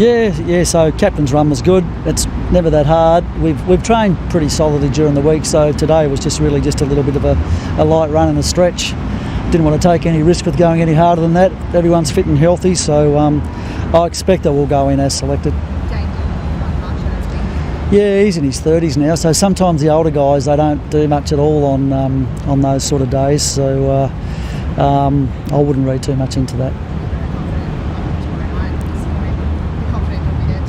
Yeah. So captain's run was good. It's never that hard. We've trained pretty solidly during the week. So today was just a little bit of a light run and a stretch. Didn't want to take any risk with going any harder than that. Everyone's fit and healthy, so I expect that we'll go in as selected. Yeah, he's in his 30s now, so sometimes the older guys, they don't do much at all on those sort of days. So I wouldn't read too much into that.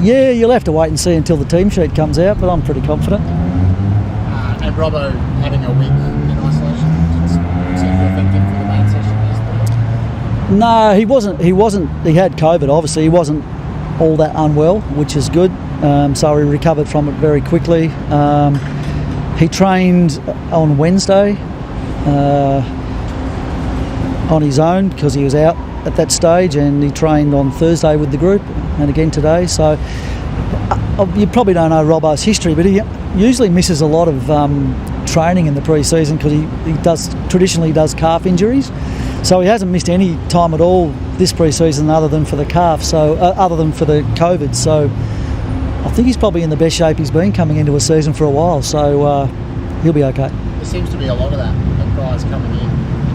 Yeah, you'll have to wait and see until the team sheet comes out, but I'm pretty confident. And Robbo having a week in isolation didn't seem to affect him for the main session yesterday? No, he wasn't. He had COVID, obviously. He wasn't all that unwell, which is good. So he recovered from it very quickly. He trained on Wednesday on his own because he was out at that stage, and he trained on Thursday with the group and again today. So you probably don't know Robbo's history, but he usually misses a lot of training in the pre-season because he traditionally does calf injuries. So he hasn't missed any time at all this pre-season other than for the calf, so other than for the COVID. So I think he's probably in the best shape he's been coming into a season for a while, so he'll be okay. There seems to be a lot of that guys coming in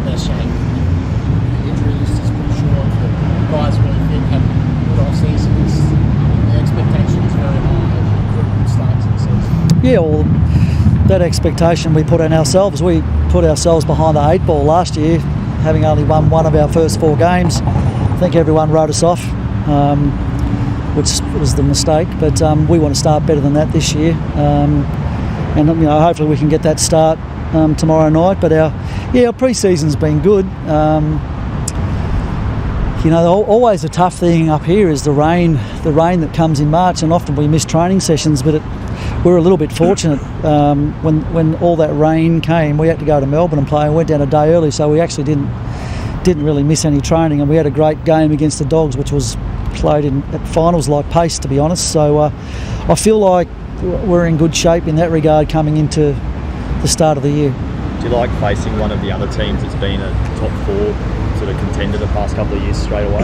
best shape. The injury list is pretty short. The guys really fit, had good off seasons. The expectation is very high for a good start to the season. Yeah, well, that expectation we put on ourselves. We put ourselves behind the 8 ball last year, having only won one of our first 4 games. I think everyone wrote us off, which was the mistake, but we want to start better than that this year, and hopefully we can get that start tomorrow night. But our pre-season's been good. Always a tough thing up here is the rain that comes in March, and often we miss training sessions, but we're a little bit fortunate. When all that rain came, we had to go to Melbourne and play, and went down a day early, so we actually didn't really miss any training, and we had a great game against the Dogs, which was played at finals like pace, to be honest. So I feel like we're in good shape in that regard coming into the start of the year. Do you like facing one of the other teams that's been a top 4 sort of contender the past couple of years straight away?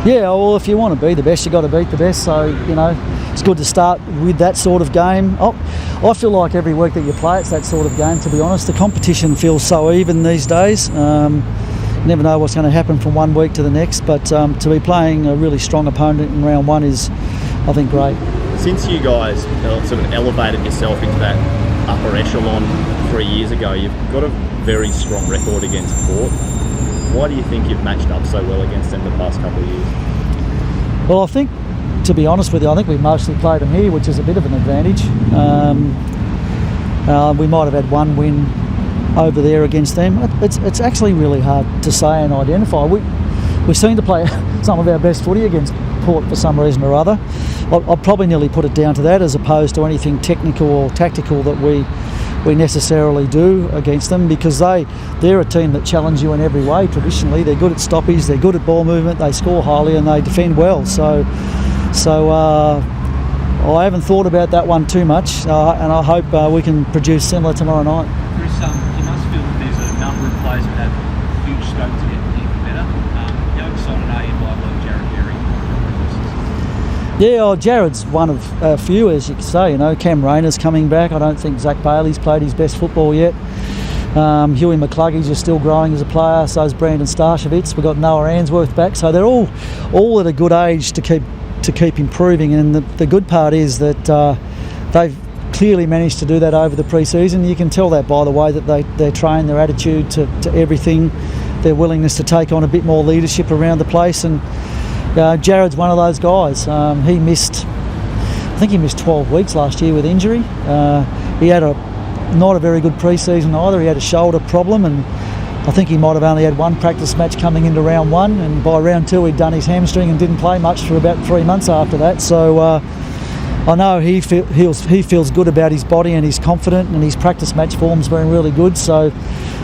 Yeah, well, if you want to be the best, you've got to beat the best. So, it's good to start with that sort of game. I feel like every week that you play, it's that sort of game, to be honest. The competition feels so even these days. You never know what's going to happen from one week to the next, but to be playing a really strong opponent in round 1 is, I think, great. Since you guys sort of elevated yourself into that upper echelon 3 years ago, you've got a very strong record against Port. Why do you think you've matched up so well against them the past couple of years? Well, I think, to be honest with you, I think we've mostly played them here, which is a bit of an advantage. We might have had one win over there against them. It's actually really hard to say and identify. We seem to play some of our best footy against Port for some reason or other. I'll probably nearly put it down to that as opposed to anything technical or tactical that we necessarily do against them, because they're a team that challenge you in every way traditionally. They're good at stoppies, they're good at ball movement, they score highly and they defend well. So I haven't thought about that one too much, and I hope we can produce similar tomorrow night. Chris, you must feel that there's a number of players who have huge scope to get even better. How excited are you by Jared Berry? Yeah, Jared's one of a few, as you can say. Cam Rayner's coming back. I don't think Zach Bailey's played his best football yet. Huey McCluggage is still growing as a player. So is Brandon Starshevitz. We've got Noah Answorth back. So they're all at a good age to keep improving. And the good part is that they've clearly managed to do that over the pre-season. You can tell that by the way that they train, their attitude to everything, their willingness to take on a bit more leadership around the place. And Jared's one of those guys. I think he missed 12 weeks last year with injury. He had not a very good pre-season either. He had a shoulder problem, and I think he might have only had one practice match coming into round 1, and by round 2 he'd done his hamstring and didn't play much for about 3 months after that. So I know he feels good about his body, and he's confident, and his practice match form's been really good. So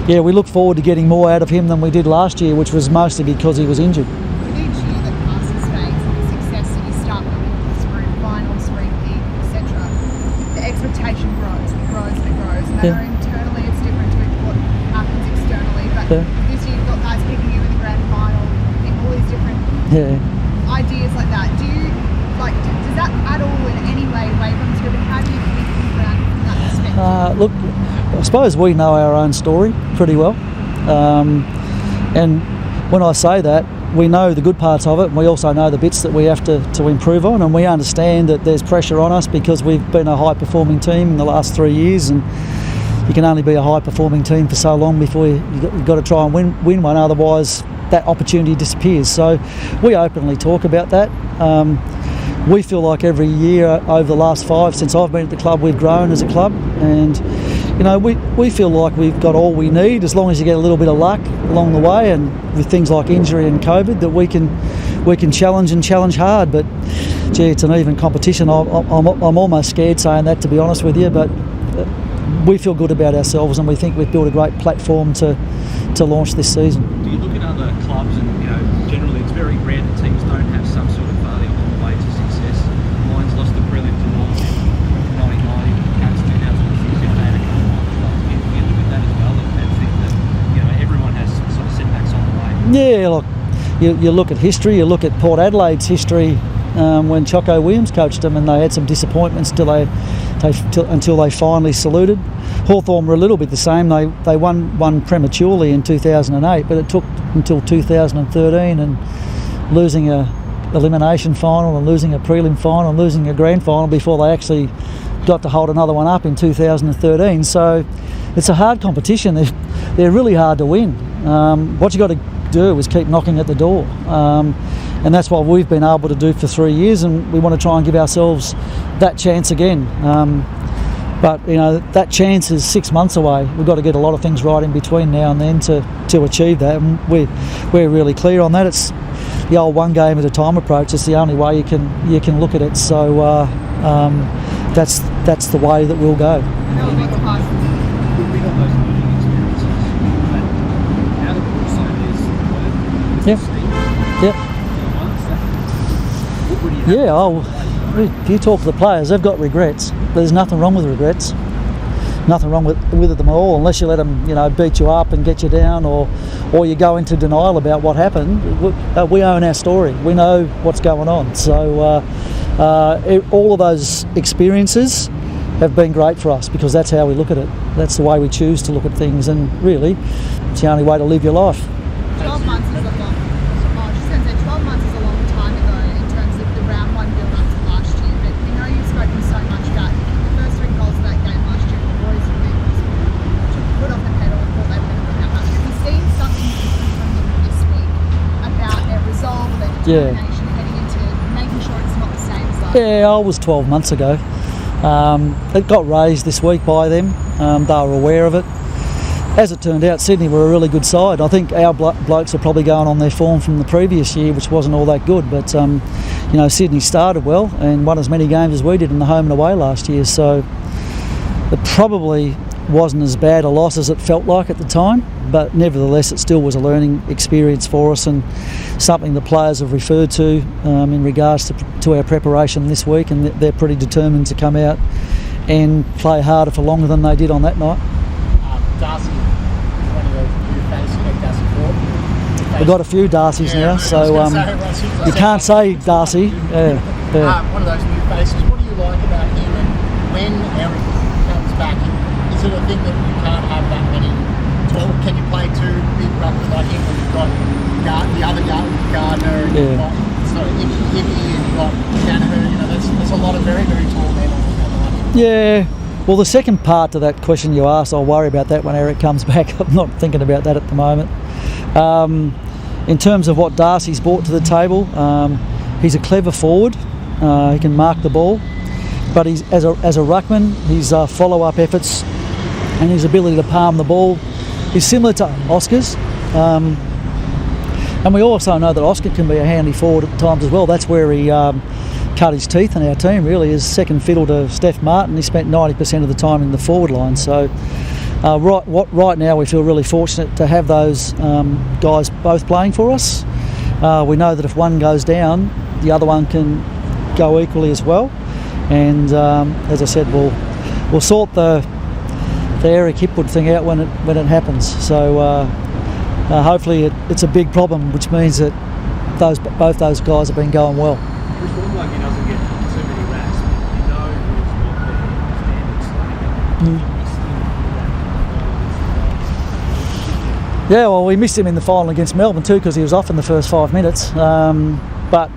yeah, we look forward to getting more out of him than we did last year, which was mostly because he was injured. With each year that passes, States, and the success that you start with, finals, repeat, etc., the expectation grows and grows and it grows. And Yeah. internally it's different to what happens externally. But this year you've got guys picking you in the grand final, all these different ideas like that. Do you Is that at all in any way wavering to it? How do you keep them around from that perspective? Look, I suppose we know our own story pretty well. And when I say that, we know the good parts of it, and we also know the bits that we have to improve on, and we understand that there's pressure on us because we've been a high-performing team in the last 3 years, and you can only be a high-performing team for so long before you've got to try and win one, otherwise that opportunity disappears. So we openly talk about that. We feel like every year over the last 5 since I've been at the club, we've grown as a club, and we feel like we've got all we need as long as you get a little bit of luck along the way, and with things like injury and COVID, that we can challenge hard. But gee, it's an even competition. I'm almost scared saying that, to be honest with you, but we feel good about ourselves, and we think we've built a great platform to launch this season. Do you look at other clubs, and generally it's very rare that teams don't have some sort of failure on the way to success? Lions lost the prelim to North in 1990, Cats 2006, they had a couple of clubs get with that as well, and think that everyone has sort of setbacks on the way. Yeah, look, you look at history, you look at Port Adelaide's history when Choco Williams coached them, and they had some disappointments until they finally saluted. Hawthorn were a little bit the same. They won prematurely in 2008, but it took until 2013, and losing a elimination final and losing a prelim final and losing a grand final before they actually got to hold another one up in 2013. So it's a hard competition. They're really hard to win. What you got to do is keep knocking at the door, and that's what we've been able to do for 3 years, and we want to try and give ourselves that chance again. But that chance is 6 months away. We've got to get a lot of things right in between now and then to achieve that, and we're really clear on that. It's the old one game at a time approach. It's the only way you can look at it. So that's the way that we'll go. No, it makes sense. With all those learning experiences, now that we're also with Yep. Steve, Yep. what would you have? If you talk to the players, they've got regrets. There's nothing wrong with regrets. Nothing wrong with them at all, unless you let them, beat you up and get you down, or you go into denial about what happened. We own our story. We know what's going on. So all of those experiences have been great for us, because that's how we look at it. That's the way we choose to look at things, and really, it's the only way to live your life. 12 months is a long. I was just going to say 12 months is a long time ago in terms of the round one build up to last year. But we know you've spoken so much about the first 3 goals of that game last year. The boys really took the foot off the pedal and thought they were going to win that match. Have you seen something different from them this week about their resolve, their determination, heading into making sure it's not the same as last year? Yeah, I was 12 months ago. It got raised this week by them. They were aware of it. As it turned out, Sydney were a really good side. I think our blokes are probably going on their form from the previous year, which wasn't all that good. But Sydney started well and won as many games as we did in the home and away last year. So it probably wasn't as bad a loss as it felt like at the time. But nevertheless, it still was a learning experience for us, and something the players have referred to in regards to our preparation this week. And they're pretty determined to come out and play harder for longer than they did on that night. Darcy, one of the new faces, Darcy Ford. We've got a few Darcys now, so you can't say Darcy. One of those new faces. What do you like about him? And when Eric comes back, is it a thing that you can't have that many? Can you play 2 big ruckers like him when you've got the other Gardner and you've got Icky and you've got Danaher? There's a lot of very, very tall men on the line. Yeah. Well, the second part to that question you asked, I'll worry about that when Eric comes back. I'm not thinking about that at the moment. In terms of what Darcy's brought to the table, he's a clever forward. He can mark the ball, but he's as a ruckman, his follow-up efforts and his ability to palm the ball is similar to Oscar's. And we also know that Oscar can be a handy forward at times as well. That's where he cut his teeth in our team, really, is second fiddle to Steph Martin. He spent 90% of the time in the forward line. So right now we feel really fortunate to have those guys both playing for us. We know that if one goes down, the other one can go equally as well. And as I said, we'll sort the Eric Hipwood thing out when it happens. So hopefully it's a big problem, which means that both those guys have been going well. Chris, one bloke he doesn't get too Yeah, well, we missed him in the final against Melbourne too because he was off in the first 5 minutes. But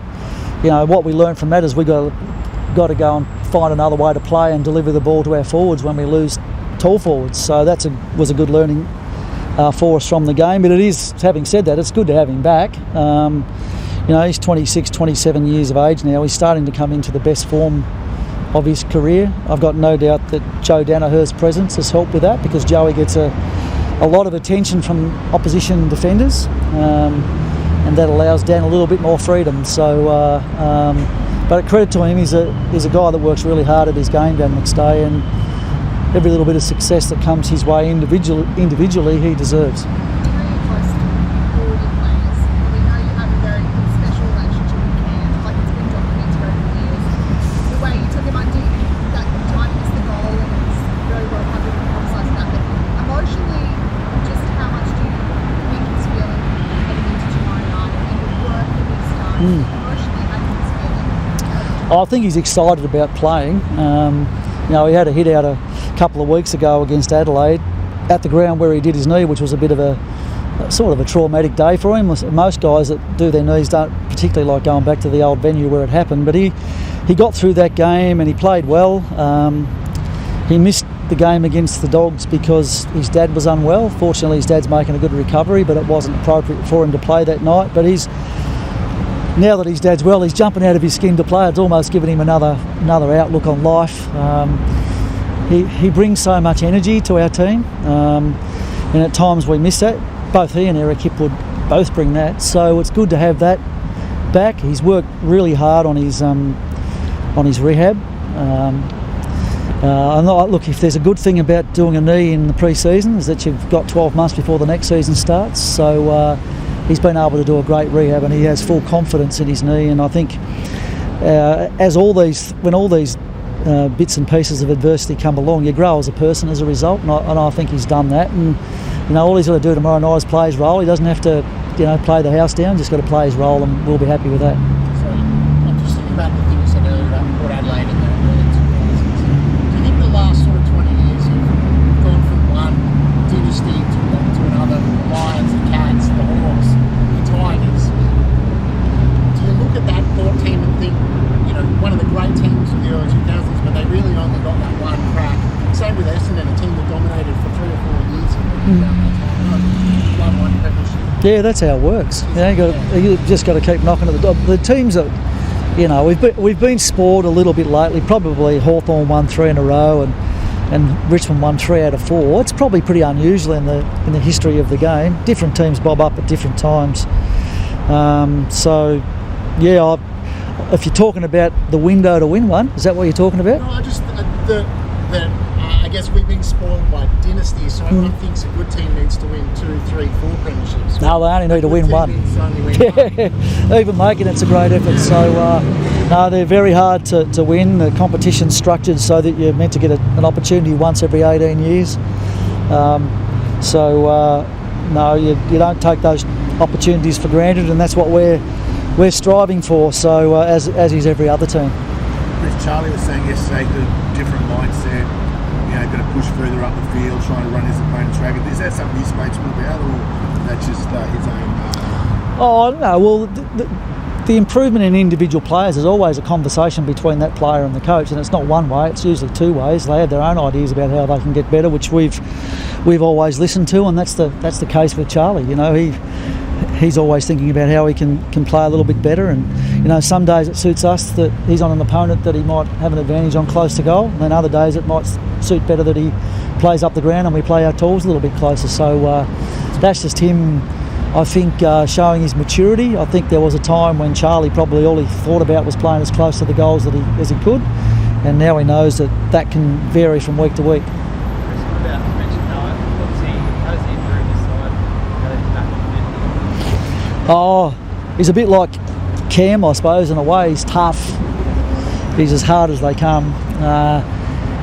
you know what we learned from that is we got to go and find another way to play and deliver the ball to our forwards when we lose tall forwards. So that was a good learning for us from the game. But it is, having said that, it's good to have him back. You know, he's 26, 27 years of age now. He's starting to come into the best form of his career. I've got no doubt that Joe Danaher's presence has helped with that because Joey gets a lot of attention from opposition defenders, and that allows Dan a little bit more freedom. So, but a credit to him, he's a guy that works really hard at his game down McStay, and every little bit of success that comes his way individually he deserves. I think he's excited about playing. You know, he had a hit out a couple of weeks ago against Adelaide at the ground where he did his knee, which was a bit of a sort of a traumatic day for him. Most guys that do their knees don't particularly like going back to the old venue where it happened, but he got through that game and he played well. He missed the game against the Dogs because his dad was unwell. Fortunately, his dad's making a good recovery, but it wasn't appropriate for him to play that night. But now that his dad's well, he's jumping out of his skin to play. It's almost given him another outlook on life. He brings so much energy to our team, and at times we miss that. Both he and Eric Hipwood both bring that, so it's good to have that back. He's worked really hard on his rehab. Look, if there's a good thing about doing a knee in the pre-season is that you've got 12 months before the next season starts. So he's been able to do a great rehab, and he has full confidence in his knee. And I think when all these bits and pieces of adversity come along, you grow as a person as a result. And I think he's done that. And you know, all he's got to do tomorrow night is play his role. He doesn't have to, play the house down. Just got to play his role, and we'll be happy with that. So I'm just thinking about the thing you said earlier about Port Adelaide and the early 2000s. Do you think the last sort of 20 years you've gone from one dynasty to another, the Lions, the Cats, the Hawks, the Tigers? Do you look at that Port team and think, one of the great teams of the early 2000s, but they really only got that one crack? Same with Essendon, a team that dominated for 3 or 4 years around that time. Won one premiership. Yeah, that's how it works. You just got to keep knocking at the door. The teams that, we've been spoiled a little bit lately. Probably Hawthorn won 3 in a row, and Richmond won 3 out of 4. It's probably pretty unusual in the history of the game. Different teams bob up at different times. If you're talking about the window to win one, is that what you're talking about? No, I just I guess we've been spoiled by dynasties, so everyone thinks a good team needs to win 2, 3, 4 premierships. No, they only need to win one. Even making it's a great effort. So no, they're very hard to win. The competition's structured so that you're meant to get an opportunity once every 18 years. No, you don't take those opportunities for granted, and that's what we're striving for. So as is every other team. As Charlie was saying yesterday, the different mindset, going to push further up the field, trying to run his opponent's ragged. Is that something he spoke about, or that's just his own? Oh, no. Well, the improvement in individual players is always a conversation between that player and the coach, and it's not one way. It's usually 2 ways. They have their own ideas about how they can get better, which we've always listened to, and that's the case with Charlie. He's always thinking about how he can play a little bit better, and some days it suits us that he's on an opponent that he might have an advantage on close to goal, and then other days it might suit better that he plays up the ground and we play our tools a little bit closer. So that's just him, I think, showing his maturity. I think there was a time when Charlie probably all he thought about was playing as close to the goals as he could, and now he knows that can vary from week to week. Oh, he's a bit like Cam, I suppose, in a way. He's tough. He's as hard as they come.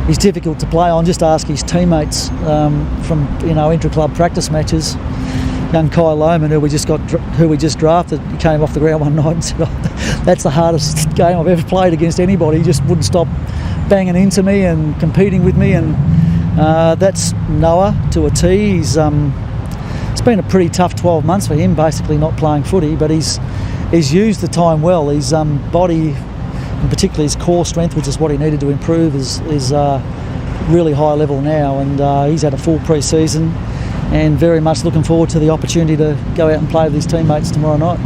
He's difficult to play on. Just ask his teammates from intra-club practice matches. Young Kai Lohman, who we just drafted, he came off the ground one night and said, "That's the hardest game I've ever played against anybody." He just wouldn't stop banging into me and competing with me, and That's Noah to a T. It's been a pretty tough 12 months for him, basically not playing footy, but he's used the time well. His body, and particularly his core strength, which is what he needed to improve, is really high level now, and he's had a full pre-season and very much looking forward to the opportunity to go out and play with his teammates tomorrow night.